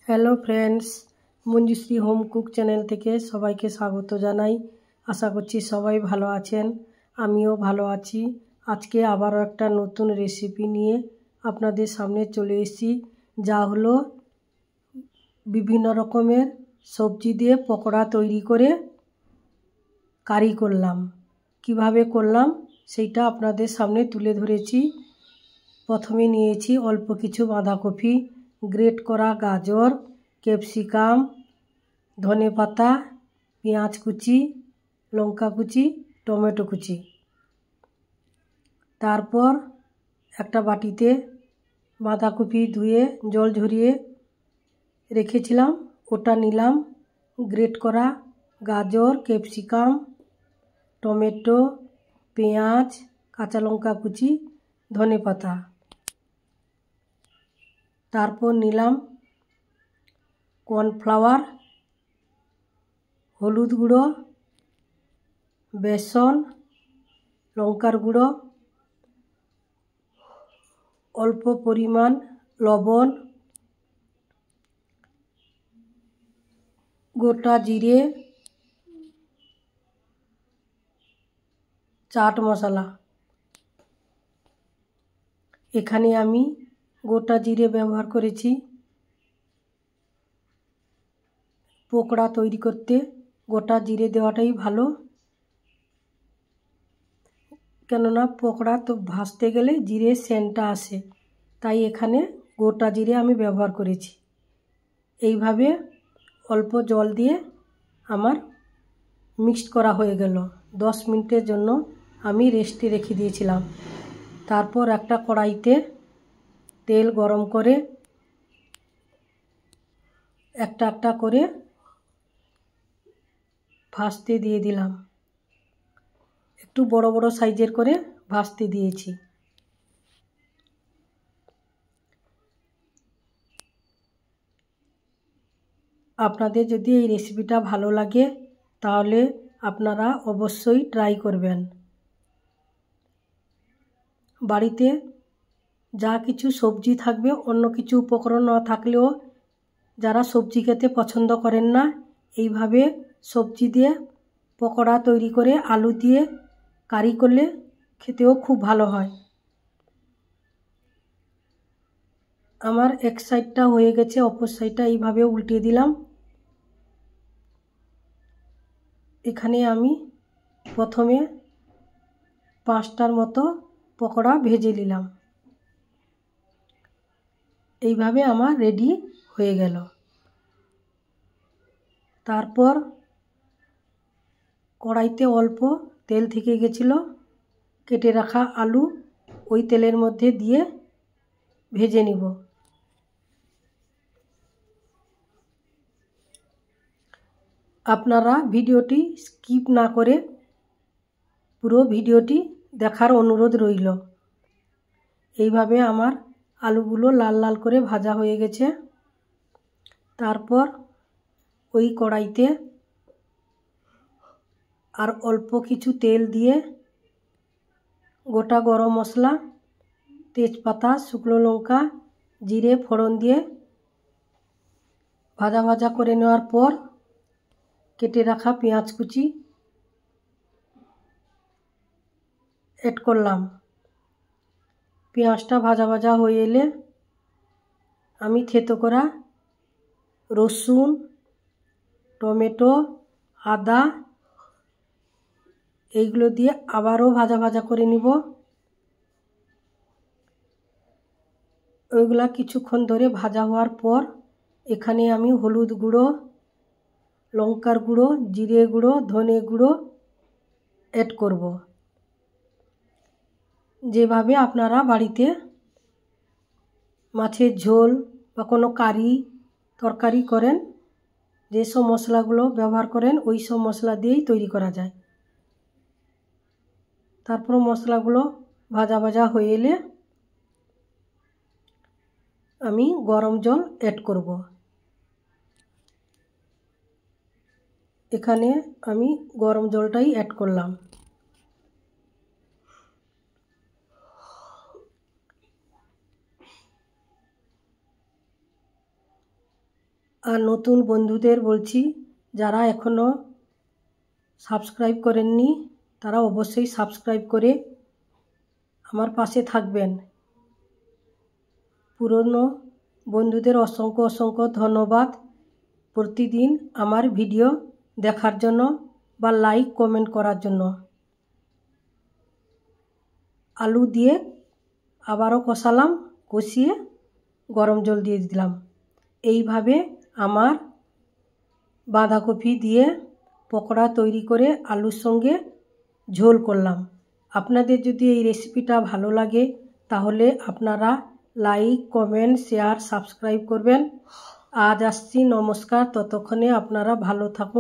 Hello friends, Manjushree home cook channel থেকে সবাইকে স্বাগত জানাই। আশা করছি সবাই ভালো আছেন, আমিও ভালো আছি। আজকে আবারও একটা নতুন রেসিপি নিয়ে আপনাদের সামনে চলে এসেছি, যা হলো বিভিন্ন রকমের সবজি দিয়ে পকোড়া তৈরি করে কারি করলাম। কিভাবে করলাম সেইটা আপনাদের সামনে তুলে ধরেছি। প্রথমে নিয়েছি অল্প কিছু বাঁধাকপি, গ্রেট করা গাজর, ক্যাপসিকাম, ধনেপাতা, পেঁয়াজ কুচি, লঙ্কা কুচি, টমেটো কুচি। তারপর একটা বাটিতে বাঁধাকপি ধুয়ে জল ঝরিয়ে রেখেছিলাম, ওটা নিলাম। গ্রেট করা গাজর, ক্যাপসিকাম, টমেটো, পেঁয়াজ, কাঁচা লঙ্কা কুচি, ধনেপাতা। তারপর নিলাম কর্নফ্লাওয়ার, হলুদ গুঁড়ো, বেসন, লঙ্কার গুঁড়ো, অল্প পরিমাণ লবণ, গোটা জিরে, চাট মশলা। এখানে আমি গোটা জিরে ব্যবহার করেছি। পকোড়া তৈরি করতে গোটা জিরে দেওয়াটাই ভালো, কেননা পকোড়া তো ভাজতে গেলে জিরের সেন্টটা আসে, তাই এখানে গোটা জিরে আমি ব্যবহার করেছি। এইভাবে অল্প জল দিয়ে আমার মিক্সড করা হয়ে গেল। 10 মিনিটের জন্য আমি রেস্টে রেখে দিয়েছিলাম। তারপর একটা কড়াইতে তেল গরম করে একটা একটা করে ভাজতে দিয়ে দিলাম। একটু বড় বড় সাইজের করে ভাজতে দিয়েছি। আপনাদের যদি এই রেসিপিটা ভালো লাগে তাহলে আপনারা অবশ্যই ট্রাই করবেন। বাড়িতে যা কিছু সবজি থাকবে, অন্য কিছু উপকরণ না থাকলেও যারা সবজি খেতে পছন্দ করেন না, এইভাবে সবজি দিয়ে পকোড়া তৈরি করে আলু দিয়ে কারি করলে খেতেও খুব ভালো হয়। আমার এক সাইডটা হয়ে গেছে, অপর সাইডটা এইভাবে উল্টে দিলাম। এখানে আমি প্রথমে 5টার মতো পকোড়া ভেজে নিলাম। এইভাবে আমার রেডি হয়ে গেল। তারপর কড়াইতে অল্প তেল থেকে গেছিলো, কেটে রাখা আলু ওই তেলের মধ্যে দিয়ে ভেজে নিব। আপনারা ভিডিওটি স্কিপ না করে পুরো ভিডিওটি দেখার অনুরোধ রইল। এইভাবে আমার আলুগুলো লাল লাল করে ভাজা হয়ে গেছে। তারপর ওই কড়াইতে আর অল্প কিছু তেল দিয়ে গোটা গরম মশলা, তেজপাতা, শুকনো লঙ্কা, জিরে ফোড়ন দিয়ে ভাজা ভাজা করে নেওয়ার পর কেটে রাখা পেঁয়াজ কুচি অ্যাড করলাম। পেঁয়াজটা ভাজা ভাজা হয়ে এলে আমি থেতো করা রসুন, টমেটো, আদা এইগুলো দিয়ে আবারও ভাজা ভাজা করে নিব। ওইগুলা কিছুক্ষণ ধরে ভাজা হওয়ার পর এখানে আমি হলুদ গুঁড়ো, লঙ্কার গুঁড়ো, জিরে গুঁড়ো, ধনে গুঁড়ো অ্যাড করব। যেভাবে আপনারা বাড়িতে মাছের ঝোল বা কোনো কারি তরকারি করেন, যেসব মশলাগুলো ব্যবহার করেন ওই সব মশলা দিয়েই তৈরি করা যায়। তারপর মশলাগুলো ভাজা ভাজা হয়ে এলে আমি গরম জল অ্যাড করব। এখানে আমি গরম জলটাই অ্যাড করলাম। আর নতুন বন্ধুদের বলছি, যারা এখনও সাবস্ক্রাইব করেননি তারা অবশ্যই সাবস্ক্রাইব করে আমার পাশে থাকবেন। পুরনো বন্ধুদের অসংখ্য অসংখ্য ধন্যবাদ প্রতিদিন আমার ভিডিও দেখার জন্য বা লাইক কমেন্ট করার জন্য। আলু দিয়ে আবারও কষালাম, কষিয়ে গরম জল দিয়ে দিলাম। এইভাবে আমার বাঁধাকপি দিয়ে পকোড়া তৈরি করে আলুর সঙ্গে ঝোল করলাম। আপনাদের যদি এই রেসিপিটা ভালো লাগে তাহলে আপনারা লাইক কমেন্ট শেয়ার সাবস্ক্রাইব করবেন। আজ আসছি, নমস্কার। ততক্ষণে আপনারা ভালো থাকুন।